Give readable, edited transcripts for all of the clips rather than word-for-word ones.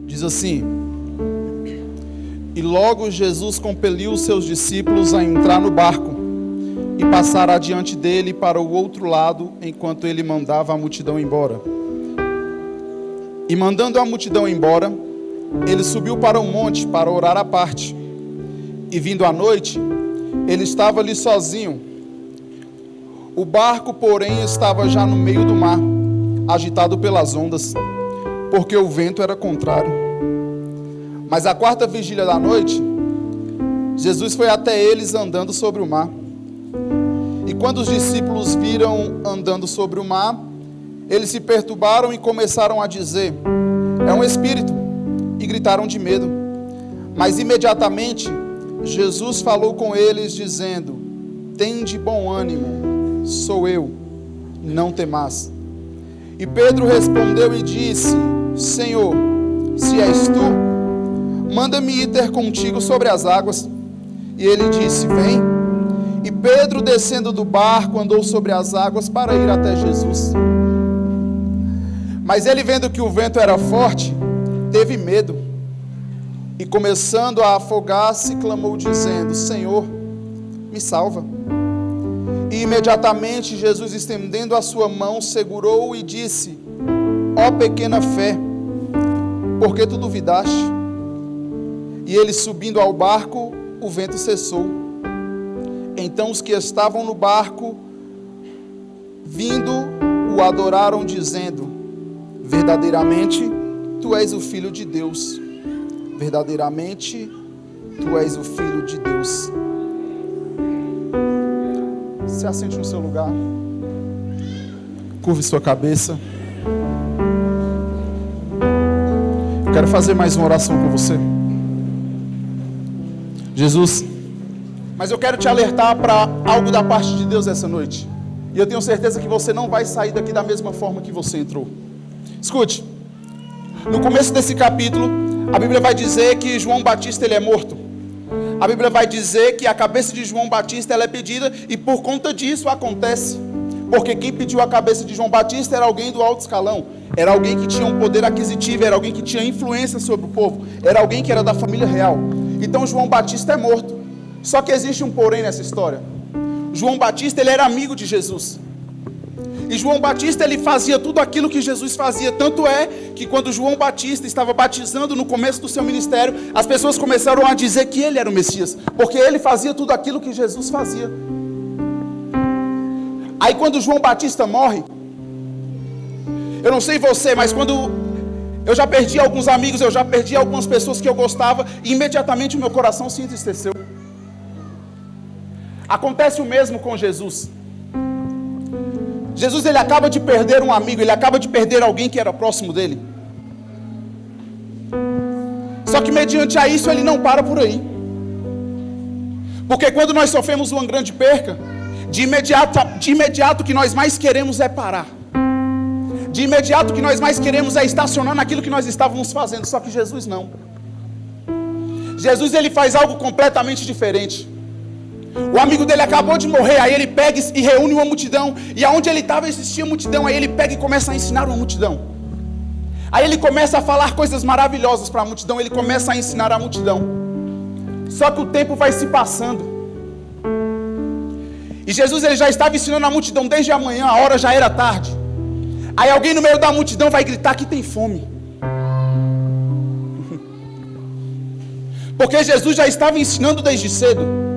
Diz assim: e logo Jesus compeliu os seus discípulos a entrar no barco e passar adiante dele para o outro lado, enquanto ele mandava a multidão embora. E mandando a multidão embora, ele subiu para um monte para orar à parte. E vindo à noite, ele estava ali sozinho. O barco, porém, estava já no meio do mar, agitado pelas ondas, porque o vento era contrário. Mas à quarta vigília da noite, Jesus foi até eles andando sobre o mar. E quando os discípulos viram andando sobre o mar, eles se perturbaram e começaram a dizer: é um espírito, e gritaram de medo. Mas imediatamente Jesus falou com eles, dizendo: tende bom ânimo, sou eu, não temais. E Pedro respondeu e disse: Senhor, se és tu, manda-me ir ter contigo sobre as águas. E ele disse: vem. E Pedro, descendo do barco, andou sobre as águas para ir até Jesus. Mas ele, vendo que o vento era forte, teve medo, e começando a afogar-se, clamou dizendo: Senhor, me salva. E imediatamente Jesus, estendendo a sua mão, segurou-o e disse: ó pequena fé, por que tu duvidaste? E ele, subindo ao barco, o vento cessou. Então os que estavam no barco, vindo, o adoraram, dizendo: verdadeiramente tu és o Filho de Deus. Verdadeiramente tu és o Filho de Deus. Se assente no seu lugar, curve sua cabeça. Eu quero fazer mais uma oração com você. Jesus, mas eu quero te alertar para algo da parte de Deus essa noite. E eu tenho certeza que você não vai sair daqui da mesma forma que você entrou. Escute, no começo desse capítulo, a Bíblia vai dizer que João Batista ele é morto. A Bíblia vai dizer que a cabeça de João Batista ela é pedida, e por conta disso acontece. Porque quem pediu a cabeça de João Batista era alguém do alto escalão, era alguém que tinha um poder aquisitivo, era alguém que tinha influência sobre o povo, era alguém que era da família real. Então João Batista é morto. Só que existe um porém nessa história. João Batista ele era amigo de Jesus. E João Batista ele fazia tudo aquilo que Jesus fazia. Tanto é que quando João Batista estava batizando no começo do seu ministério, as pessoas começaram a dizer que ele era o Messias, porque ele fazia tudo aquilo que Jesus fazia. Aí quando João Batista morre, eu não sei você, mas quando eu já perdi alguns amigos, eu já perdi algumas pessoas que eu gostava, e imediatamente o meu coração se entristeceu. Acontece o mesmo com Jesus. Jesus ele acaba de perder um amigo, ele acaba de perder alguém que era próximo dele. Só que mediante a isso ele não para por aí. Porque quando nós sofremos uma grande perca, de imediato o que nós mais queremos é parar. De imediato o que nós mais queremos é estacionar naquilo que nós estávamos fazendo. Só que Jesus não. Jesus ele faz algo completamente diferente. O amigo dele acabou de morrer, aí ele pega e reúne uma multidão, e aonde ele estava existia multidão, aí ele pega e começa a ensinar uma multidão. Aí ele começa a falar coisas maravilhosas para a multidão, ele começa a ensinar a multidão. Só que o tempo vai se passando. E Jesus ele já estava ensinando a multidão desde a manhã, a hora já era tarde. Aí alguém no meio da multidão vai gritar que tem fome. Porque Jesus já estava ensinando desde cedo.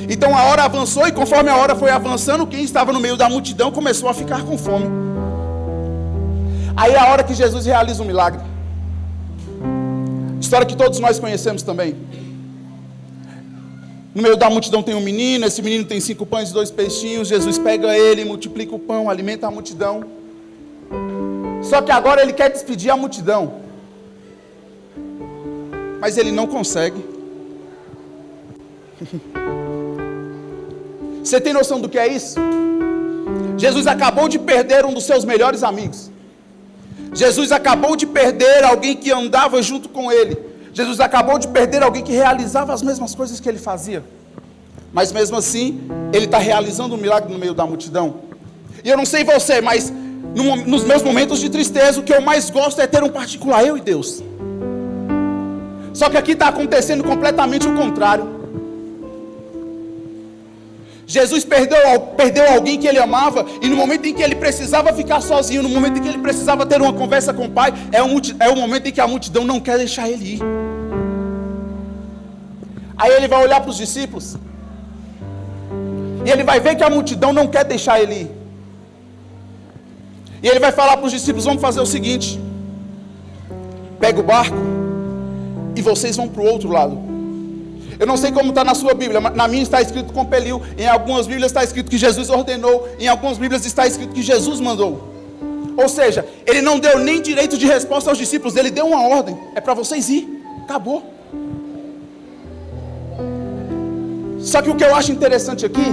Então a hora avançou, e conforme a hora foi avançando, quem estava no meio da multidão começou a ficar com fome. Aí é a hora que Jesus realiza um milagre. História que todos nós conhecemos também. No meio da multidão tem um menino, esse menino tem 5 pães e 2 peixinhos. Jesus pega ele, multiplica o pão, alimenta a multidão. Só que agora ele quer despedir a multidão, mas ele não consegue. Você tem noção do que é isso? Jesus acabou de perder um dos seus melhores amigos. Jesus acabou de perder alguém que andava junto com ele. Jesus acabou de perder alguém que realizava as mesmas coisas que ele fazia. Mas mesmo assim, ele está realizando um milagre no meio da multidão. E eu não sei você, mas Nos meus momentos de tristeza, o que eu mais gosto é ter um particular, eu e Deus. Só que aqui está acontecendo completamente o contrário. Jesus perdeu alguém que ele amava, e no momento em que ele precisava ficar sozinho, no momento em que ele precisava ter uma conversa com o Pai, é o momento em que a multidão não quer deixar ele ir. Aí ele vai olhar para os discípulos, e ele vai ver que a multidão não quer deixar ele ir. E ele vai falar para os discípulos: vamos fazer o seguinte, pega o barco, e vocês vão para o outro lado. Eu não sei como está na sua Bíblia, mas na minha está escrito compeliu. Em algumas Bíblias está escrito que Jesus ordenou. Em algumas Bíblias está escrito que Jesus mandou. Ou seja, ele não deu nem direito de resposta aos discípulos. Ele deu uma ordem: é para vocês ir, acabou. Só que o que eu acho interessante aqui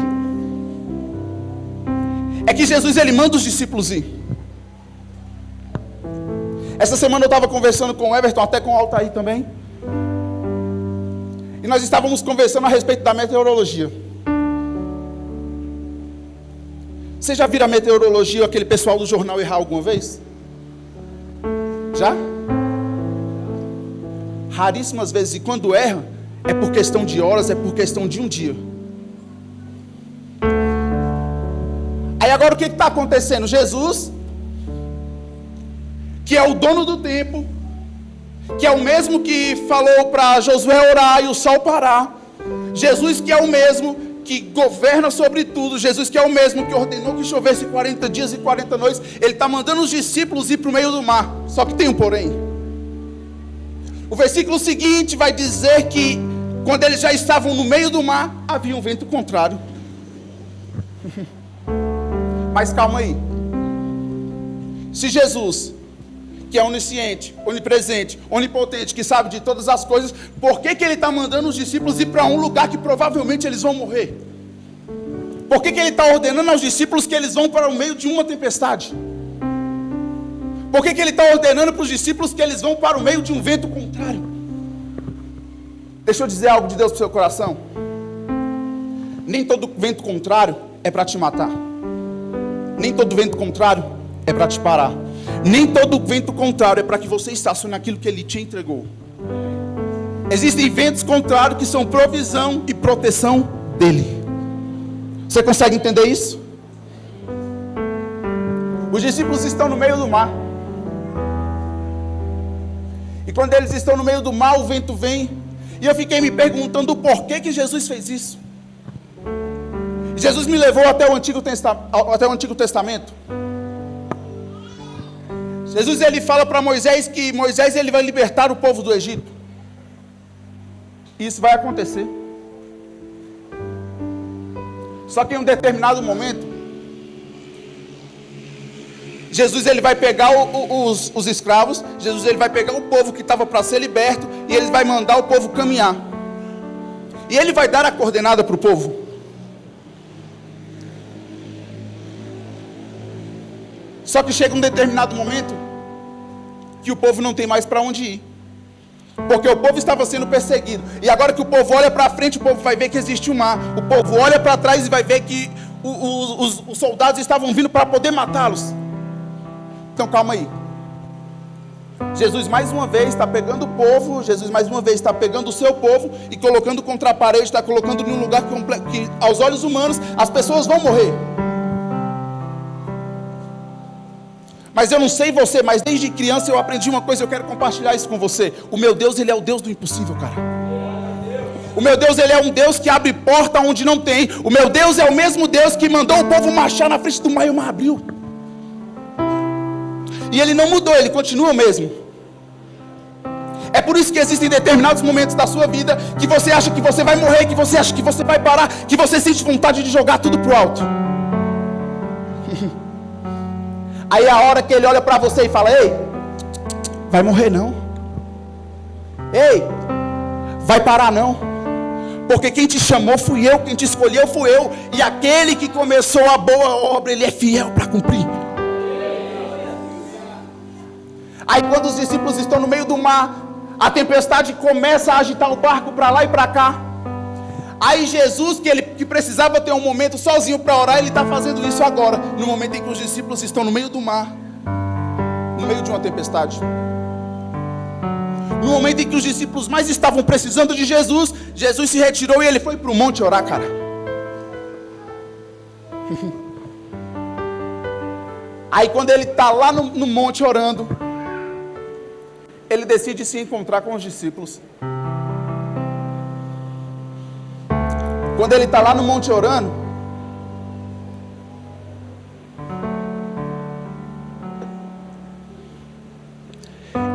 é que Jesus, ele manda os discípulos ir. Essa semana eu estava conversando com o Everton, até com o Altair também, e nós estávamos conversando a respeito da meteorologia. Você já viram a meteorologia, aquele pessoal do jornal, errar alguma vez? Já? Raríssimas vezes. E quando erra, é por questão de horas, é por questão de um dia. Aí agora o que está acontecendo? Jesus, que é o dono do tempo, que é o mesmo que falou para Josué orar e o sol parar, Jesus que é o mesmo que governa sobre tudo, Jesus que é o mesmo que ordenou que chovesse 40 dias e 40 noites, ele está mandando os discípulos ir para o meio do mar. Só que tem um porém. O versículo seguinte vai dizer que quando eles já estavam no meio do mar, havia um vento contrário. Mas calma aí. Se Jesus, que é onisciente, onipresente, onipotente, que sabe de todas as coisas, por que ele está mandando os discípulos ir para um lugar que provavelmente eles vão morrer? Por que ele está ordenando aos discípulos que eles vão para o meio de uma tempestade? Por que ele está ordenando para os discípulos que eles vão para o meio de um vento contrário? Deixa eu dizer algo de Deus para o seu coração. Nem todo vento contrário é para te matar. Nem todo vento contrário é para te parar. Nem todo vento contrário é para que você estacione naquilo que Ele te entregou. Existem ventos contrários que são provisão e proteção dEle. Você consegue entender isso? Os discípulos estão no meio do mar. E quando eles estão no meio do mar, o vento vem. E eu fiquei me perguntando o porquê que Jesus fez isso. Jesus me levou até o Antigo Testamento. Jesus, ele fala para Moisés que Moisés, ele vai libertar o povo do Egito. E isso vai acontecer. Só que em um determinado momento, Jesus, ele vai pegar os escravos. Jesus, ele vai pegar o povo que estava para ser liberto, e ele vai mandar o povo caminhar. E ele vai dar a coordenada para o povo. Só que chega um determinado momento que o povo não tem mais para onde ir, porque o povo estava sendo perseguido. E agora que o povo olha para frente, o povo vai ver que existe um mar. O povo olha para trás e vai ver que os soldados estavam vindo para poder matá-los. Então calma aí. Jesus mais uma vez está pegando o povo, Jesus mais uma vez está pegando o seu povo e colocando contra a parede, está colocando em um lugar que aos olhos humanos as pessoas vão morrer. Mas eu não sei você, mas desde criança eu aprendi uma coisa, eu quero compartilhar isso com você. O meu Deus, ele é o Deus do impossível, cara. O meu Deus, ele é um Deus que abre porta onde não tem. O meu Deus é o mesmo Deus que mandou o povo marchar na frente do mar e o mar abriu. E ele não mudou, ele continua o mesmo. É por isso que existem determinados momentos da sua vida que você acha que você vai morrer, que você acha que você vai parar, que você sente vontade de jogar tudo pro alto. Aí é a hora que ele olha para você e fala: ei, vai morrer não. Ei, vai parar não. Porque quem te chamou fui eu, quem te escolheu fui eu. E aquele que começou a boa obra, ele é fiel para cumprir. Aí quando os discípulos estão no meio do mar, a tempestade começa a agitar o barco para lá e para cá. Aí Jesus, que precisava ter um momento sozinho para orar, ele está fazendo isso agora, no momento em que os discípulos estão no meio do mar, no meio de uma tempestade. No momento em que os discípulos mais estavam precisando de Jesus, Jesus se retirou e ele foi para o monte orar, cara. Aí quando ele está lá no monte orando, ele decide se encontrar com os discípulos. Quando ele está lá no monte orando,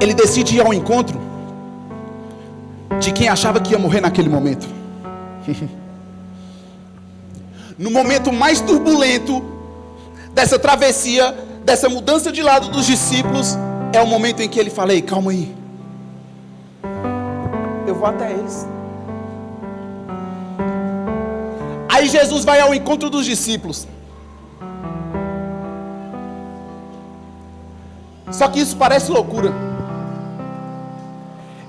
ele decide ir ao encontro de quem achava que ia morrer naquele momento. No momento mais turbulento dessa travessia, dessa mudança de lado dos discípulos, é o momento em que ele fala: ei, calma aí, eu vou até eles. Aí Jesus vai ao encontro dos discípulos. Só que isso parece loucura.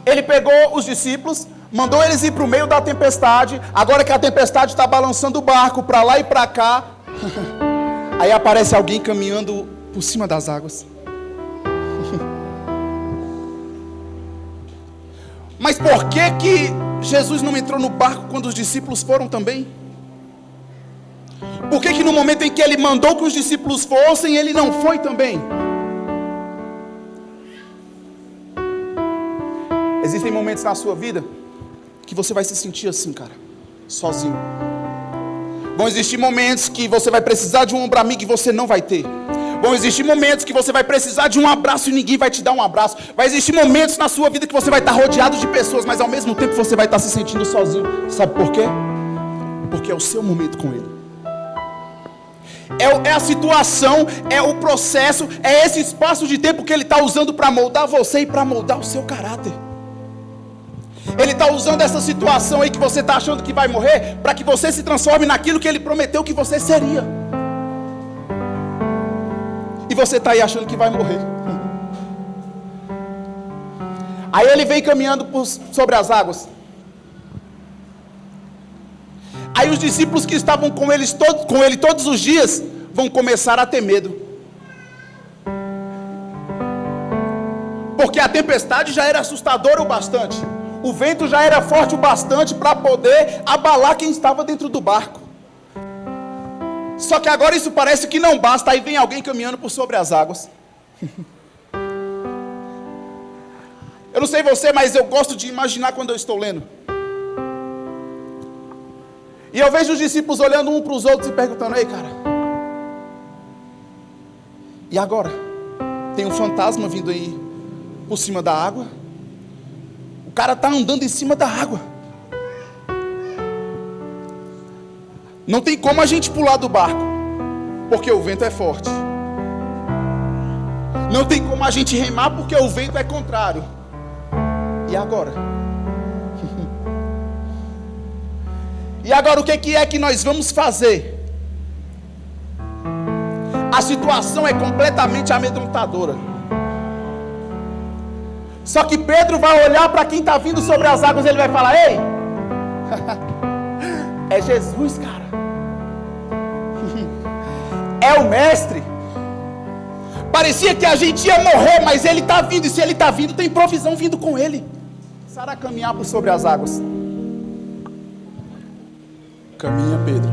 Ele pegou os discípulos, mandou eles ir para o meio da tempestade. Agora que a tempestade está balançando o barco para lá e para cá, aí aparece alguém caminhando por cima das águas. Mas por que Jesus não entrou no barco quando os discípulos foram também? Por que no momento em que ele mandou que os discípulos fossem, ele não foi também? Existem momentos na sua vida que você vai se sentir assim, cara, sozinho. Vão existir momentos que você vai precisar de um ombro amigo e você não vai ter. Vão existir momentos que você vai precisar de um abraço e ninguém vai te dar um abraço. Vai existir momentos na sua vida que você vai estar rodeado de pessoas, mas ao mesmo tempo você vai estar se sentindo sozinho. Sabe por quê? Porque é o seu momento com ele. É a situação, é o processo, é esse espaço de tempo que ele está usando para moldar você e para moldar o seu caráter. Ele está usando essa situação aí que você está achando que vai morrer, para que você se transforme naquilo que ele prometeu que você seria. E você está aí achando que vai morrer. Aí ele vem caminhando sobre as águas. Aí os discípulos que estavam com ele todos os dias vão começar a ter medo. Porque a tempestade já era assustadora o bastante. O vento já era forte o bastante para poder abalar quem estava dentro do barco. Só que agora isso parece que não basta. Aí vem alguém caminhando por sobre as águas. Eu não sei você, mas eu gosto de imaginar quando eu estou lendo. E eu vejo os discípulos olhando um para os outros e perguntando: ei, cara, e agora? Tem um fantasma vindo aí por cima da água. O cara está andando em cima da água. Não tem como a gente pular do barco, porque o vento é forte. Não tem como a gente remar, porque o vento é contrário. E agora? E agora o que é que nós vamos fazer? A situação é completamente amedrontadora. Só que Pedro vai olhar para quem está vindo sobre as águas e ele vai falar: ei, é Jesus, cara. É o mestre. Parecia que a gente ia morrer, mas ele está vindo. E se ele está vindo, tem provisão vindo com ele. Começaram a caminhar por sobre as águas. Caminha, Pedro.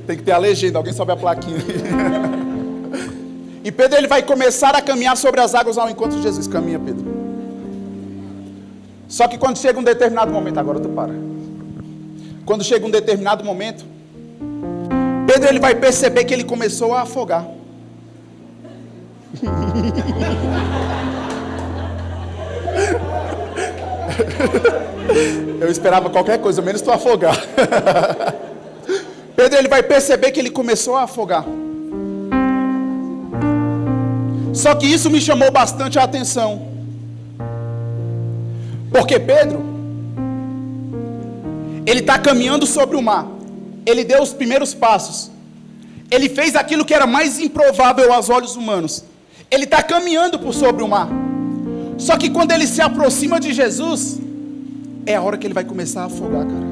Tem que ter a legenda, alguém sobe a plaquinha. E Pedro, ele vai começar a caminhar sobre as águas ao encontro de Jesus. Caminha, Pedro. Só que quando chega um determinado momento, agora tu para. Quando chega um determinado momento, Pedro, ele vai perceber que ele começou a afogar. Eu esperava qualquer coisa, menos tu afogar. Pedro, ele vai perceber que ele começou a afogar. Só que isso me chamou bastante a atenção. Porque Pedro, ele está caminhando sobre o mar. Ele deu os primeiros passos. Ele fez aquilo que era mais improvável aos olhos humanos. Ele está caminhando por sobre o mar. Só que quando ele se aproxima de Jesus, é a hora que ele vai começar a afogar, cara.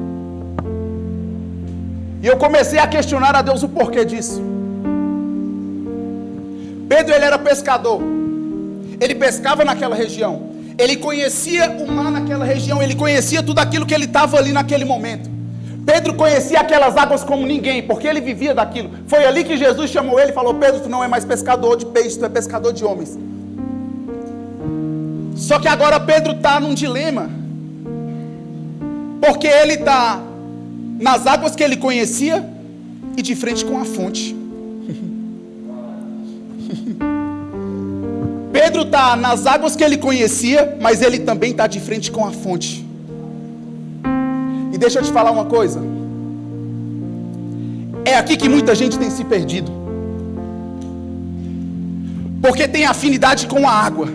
E eu comecei a questionar a Deus o porquê disso. Pedro, ele era pescador. Ele pescava naquela região. Ele conhecia o mar naquela região. Ele conhecia tudo aquilo que ele estava ali naquele momento. Pedro conhecia aquelas águas como ninguém, porque ele vivia daquilo. Foi ali que Jesus chamou ele e falou: Pedro, tu não é mais pescador de peixes, tu é pescador de homens. Só que agora Pedro está num dilema, porque ele está nas águas que ele conhecia e de frente com a fonte. Pedro está nas águas que ele conhecia, mas ele também está de frente com a fonte. E deixa eu te falar uma coisa. É aqui que muita gente tem se perdido. Porque tem afinidade com a água,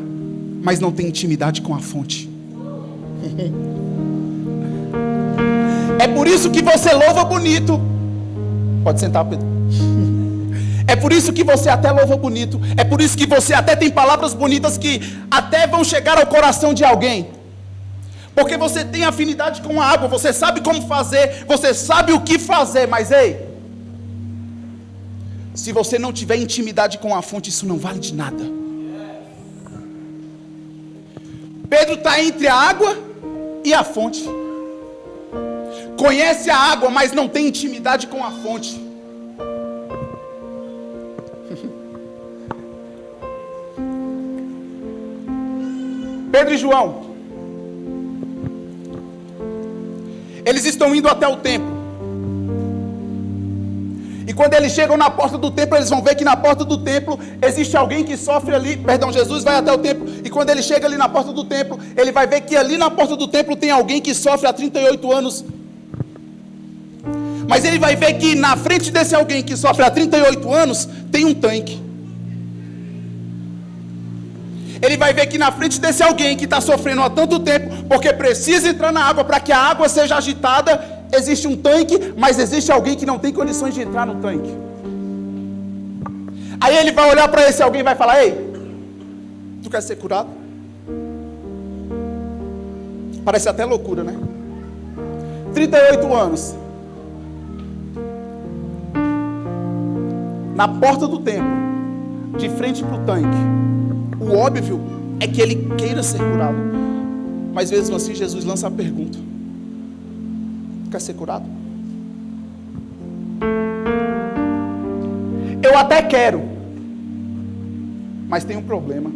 mas não tem intimidade com a fonte. É por isso que você louva bonito. Pode sentar, Pedro. É por isso que você até louva bonito. É por isso que você até tem palavras bonitas que até vão chegar ao coração de alguém. Porque você tem afinidade com a água. Você sabe como fazer. Você sabe o que fazer. Mas ei, se você não tiver intimidade com a fonte, isso não vale de nada. Pedro está entre a água e a fonte. Conhece a água, mas não tem intimidade com a fonte. Pedro e João, eles estão indo até o templo. E quando eles chegam na porta do templo, eles vão ver que na porta do templo existe alguém que sofre ali. Jesus vai até o templo. E quando ele chega ali na porta do templo, ele vai ver que ali na porta do templo tem alguém que sofre há 38 anos. Mas ele vai ver que na frente desse alguém que sofre há 38 anos, tem um tanque. Ele vai ver que na frente desse alguém que está sofrendo há tanto tempo, porque precisa entrar na água para que a água seja agitada, existe um tanque, mas existe alguém que não tem condições de entrar no tanque. Aí ele vai olhar para esse alguém e vai falar: ei, tu quer ser curado? Parece até loucura, né? 38 anos. Na porta do templo, de frente para o tanque. O óbvio é que ele queira ser curado. Mas mesmo assim Jesus lança a pergunta: quer ser curado? Eu até quero, mas tem um problema.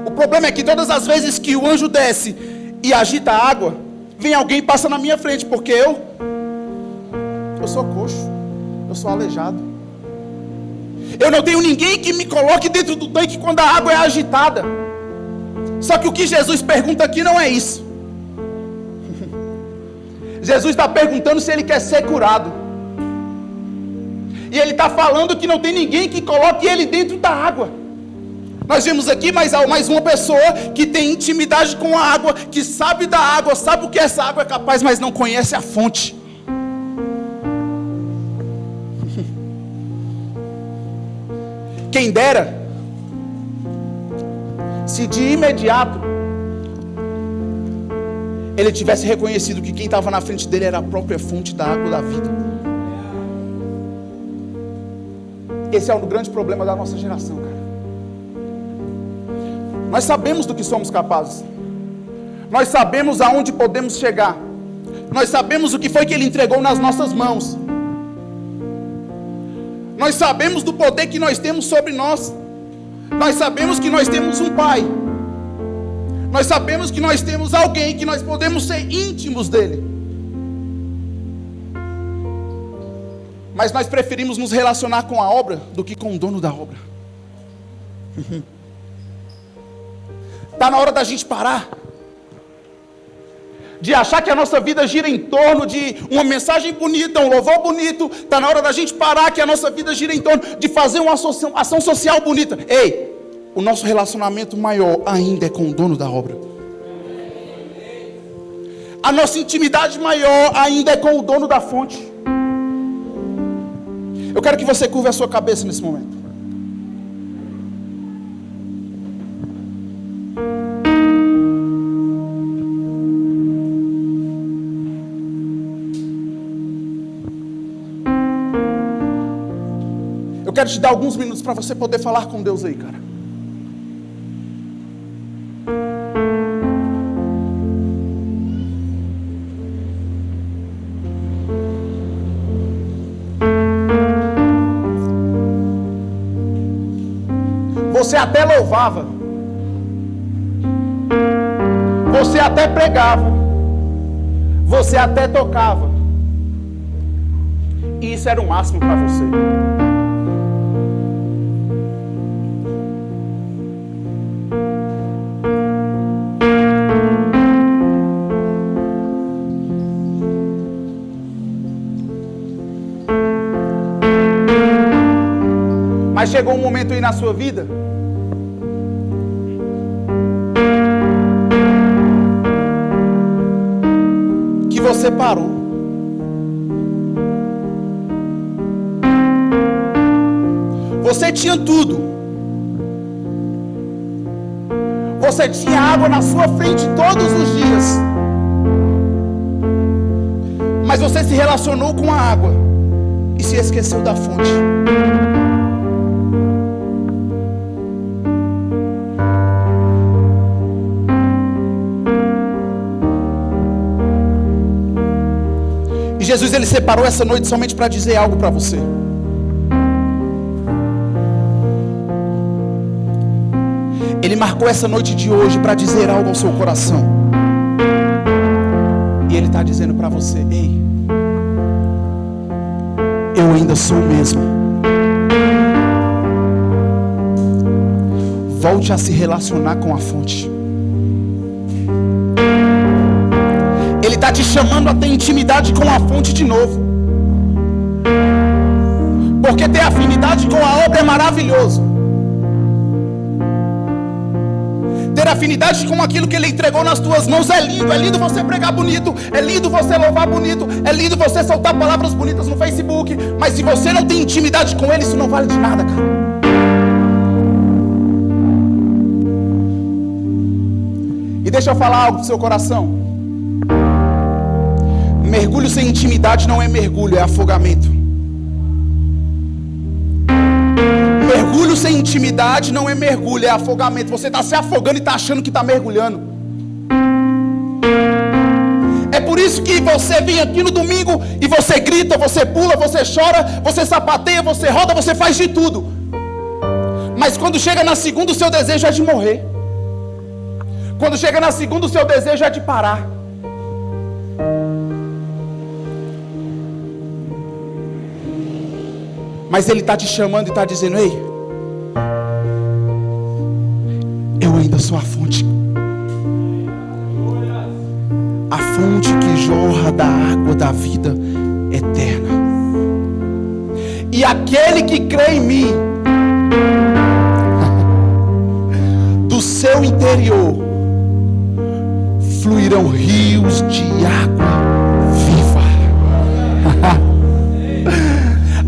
O problema é que todas as vezes que o anjo desce e agita a água, vem alguém e passa na minha frente, porque eu sou coxo, eu sou aleijado. Eu não tenho ninguém que me coloque dentro do tanque quando a água é agitada. Só que o que Jesus pergunta aqui não é isso. Jesus está perguntando se ele quer ser curado. E ele está falando que não tem ninguém que coloque ele dentro da água. Nós vemos aqui mais uma pessoa que tem intimidade com a água, que sabe da água, sabe o que essa água é capaz, mas não conhece a fonte. Quem dera se de imediato ele tivesse reconhecido que quem estava na frente dele era a própria fonte da água da vida. Esse é o grande problema da nossa geração, cara. Nós sabemos do que somos capazes. Nós sabemos aonde podemos chegar. Nós sabemos o que foi que ele entregou nas nossas mãos. Nós sabemos do poder que nós temos sobre nós. Nós sabemos que nós temos um Pai. Nós sabemos que nós temos alguém que nós podemos ser íntimos dele. Mas nós preferimos nos relacionar com a obra do que com o dono da obra. Está na hora da gente parar de achar que a nossa vida gira em torno de uma mensagem bonita, um louvor bonito. Está na hora da gente parar que a nossa vida gira em torno de fazer uma ação social bonita. Ei, o nosso relacionamento maior ainda é com o dono da obra. A nossa intimidade maior ainda é com o dono da fonte. Eu quero que você curve a sua cabeça nesse momento. quero te dar alguns minutos para você poder falar com Deus aí, cara. Você até louvava, você até pregava, você até tocava, e isso era o máximo para você. Mas chegou um momento aí na sua vida que você parou. Você tinha tudo. Você tinha água na sua frente todos os dias. Mas você se relacionou com a água e se esqueceu da fonte. Jesus, ele separou essa noite somente para dizer algo para você. Ele marcou essa noite de hoje para dizer algo ao seu coração. E ele está dizendo para você: ei, eu ainda sou o mesmo. Volte a se relacionar com a fonte. Ele está te chamando a ter intimidade com a fonte de novo. Porque ter afinidade com a obra é maravilhoso. Ter afinidade com aquilo que Ele entregou nas tuas mãos é lindo. É lindo você pregar bonito, é lindo você louvar bonito, é lindo você soltar palavras bonitas no Facebook. Mas se você não tem intimidade com Ele, isso não vale de nada, cara. E deixa eu falar algo pro seu coração. Mergulho sem intimidade não é mergulho, é afogamento. Mergulho sem intimidade não é mergulho, é afogamento. Você está se afogando e está achando que está mergulhando. É por isso que você vem aqui no domingo e você grita, você pula, você chora, você sapateia, você roda, você faz de tudo. Mas quando chega na segunda, o seu desejo é de morrer. Quando chega na segunda, o seu desejo é de parar. Mas Ele está te chamando e está dizendo: ei, eu ainda sou a fonte. A fonte que jorra da água da vida eterna. E aquele que crê em mim, do seu interior fluirão rios de água viva.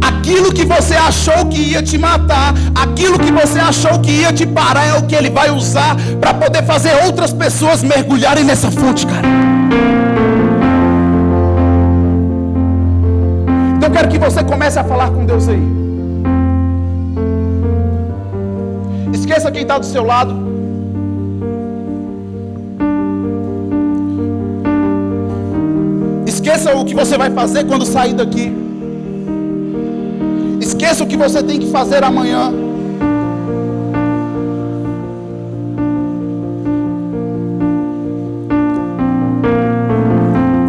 Aquilo que você achou que ia te matar, aquilo que você achou que ia te parar, é o que Ele vai usar para poder fazer outras pessoas mergulharem nessa fonte, cara. Então eu quero que você comece a falar com Deus aí. Esqueça quem está do seu lado. Esqueça o que você vai fazer quando sair daqui. Esqueça o que você tem que fazer amanhã.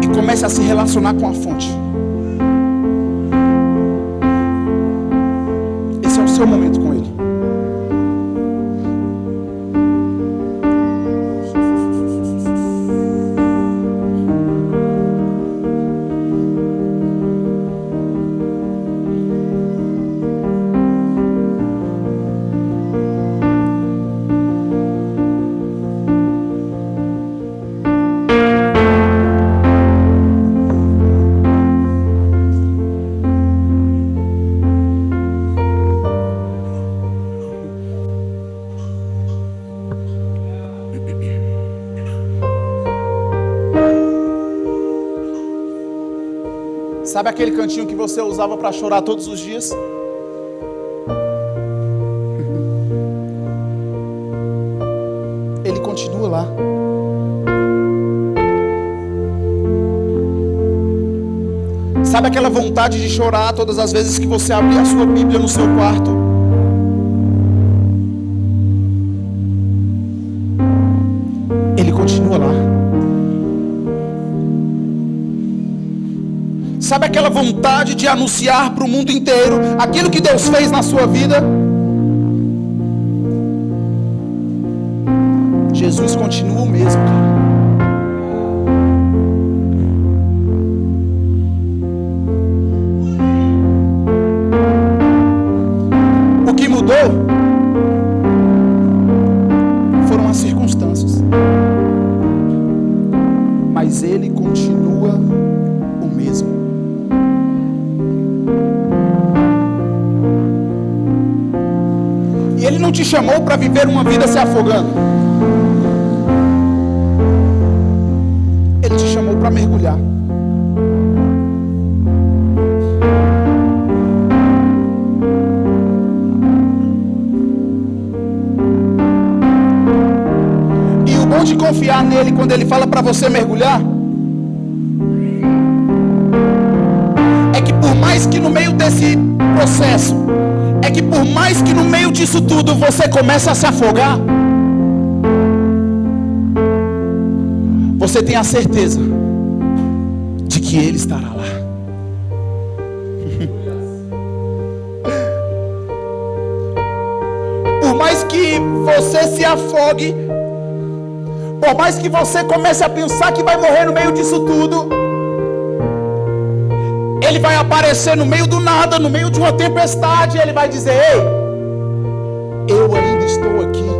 E comece a se relacionar com a fonte. Esse é o seu momento com Ele. Sabe aquele cantinho que você usava para chorar todos os dias? continua lá. Sabe aquela vontade de chorar todas as vezes que você abre a sua Bíblia no seu quarto? Ele continua lá. Sabe aquela vontade de anunciar para o mundo inteiro aquilo que Deus fez na sua vida? Jesus continua o mesmo, cara. O que mudou foram as circunstâncias, mas Ele continua o mesmo. E Ele não te chamou para viver uma vida se afogando. Ele te chamou para mergulhar. E o bom de confiar nele quando ele fala para você mergulhar é que por mais que no meio desse processo, é que por mais que no meio disso tudo você comece a se afogar, você tem a certeza de que Ele estará lá. Por mais que você se afogue, por mais que você comece a pensar que vai morrer no meio disso tudo, Ele vai aparecer no meio do nada, no meio de uma tempestade, e Ele vai dizer: ei, eu ainda estou aqui.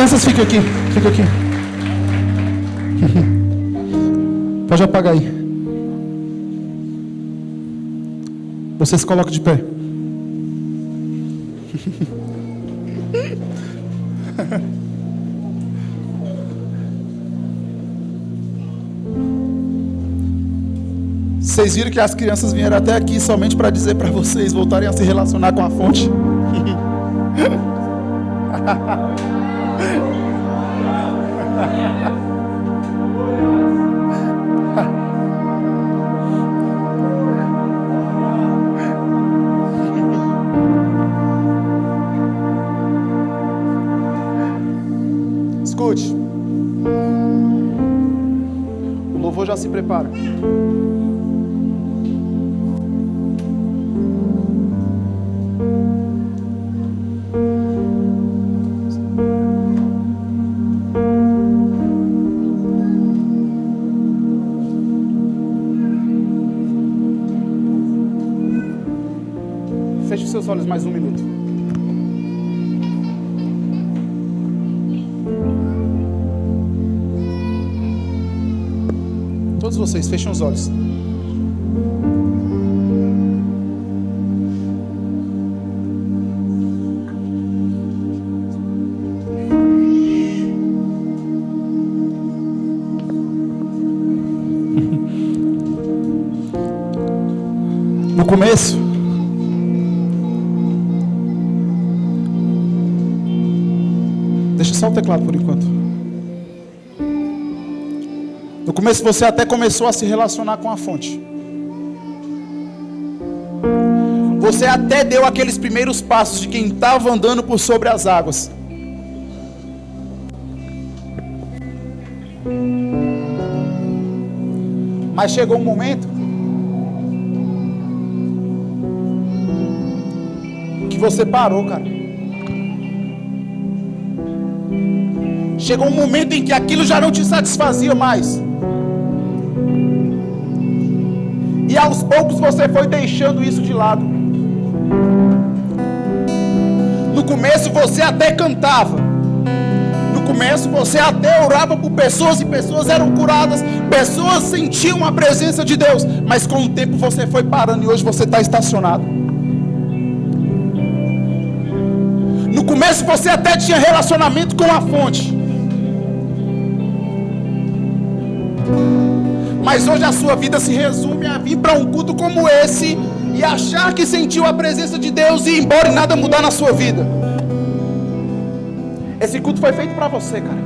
crianças, fiquem aqui. Fiquem aqui. Pode apagar aí. Você se coloca de pé. Vocês viram que as crianças vieram até aqui somente para dizer para vocês voltarem a se relacionar com a fonte? Escute. O louvor já se prepara. Feche os seus olhos mais um minuto. Todos vocês, fechem os olhos. No começo, deixa só o teclado por enquanto. No começo você até começou a se relacionar com a fonte. Você até deu aqueles primeiros passos de quem estava andando por sobre as águas. Mas chegou um momento que você parou, cara. Chegou um momento em que aquilo já não te satisfazia mais. E aos poucos você foi deixando isso de lado. No começo você até cantava. No começo você até orava por pessoas e pessoas eram curadas. Pessoas sentiam a presença de Deus. Mas com o tempo você foi parando e hoje você está estacionado. No começo você até tinha relacionamento com a fonte. Mas hoje a sua vida se resume a vir para um culto como esse e achar que sentiu a presença de Deus e ir embora e nada mudar na sua vida. Esse culto foi feito para você, cara.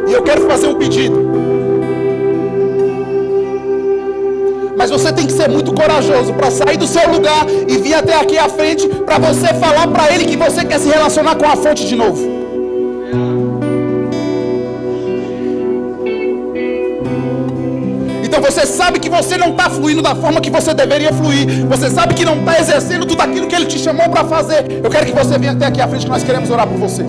E eu quero fazer um pedido. Mas você tem que ser muito corajoso para sair do seu lugar e vir até aqui à frente para você falar para ele que você quer se relacionar com a fonte de novo. Então você sabe que você não está fluindo da forma que você deveria fluir. Você sabe que não está exercendo tudo aquilo que ele te chamou para fazer. Eu quero que você venha até aqui à frente que nós queremos orar por você.